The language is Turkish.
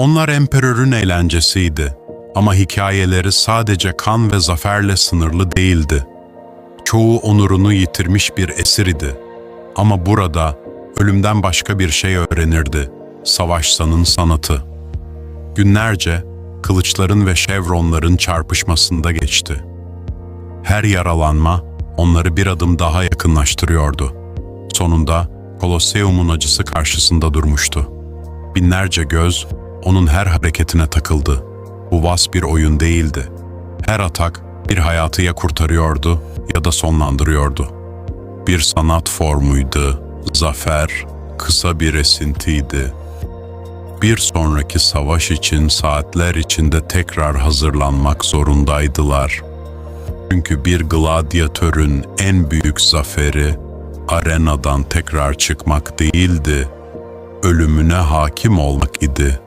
Onlar emperörün eğlencesiydi ama hikayeleri sadece kan ve zaferle sınırlı değildi. Çoğu onurunu yitirmiş bir esir idi. Ama burada ölümden başka bir şey öğrenirdi, savaşsanın sanatı. Günlerce kılıçların ve şevronların çarpışmasında geçti. Her yaralanma onları bir adım daha yakınlaştırıyordu. Sonunda Kolosseum'un acısı karşısında durmuştu. Binlerce göz onun her hareketine takıldı. Bu vas bir oyun değildi. Her atak bir hayatı ya kurtarıyordu ya da sonlandırıyordu. Bir sanat formuydu, zafer kısa bir esintiydi. Bir sonraki savaş için saatler içinde tekrar hazırlanmak zorundaydılar. Çünkü bir gladyatörün en büyük zaferi arenadan tekrar çıkmak değildi, ölümüne hakim olmak idi.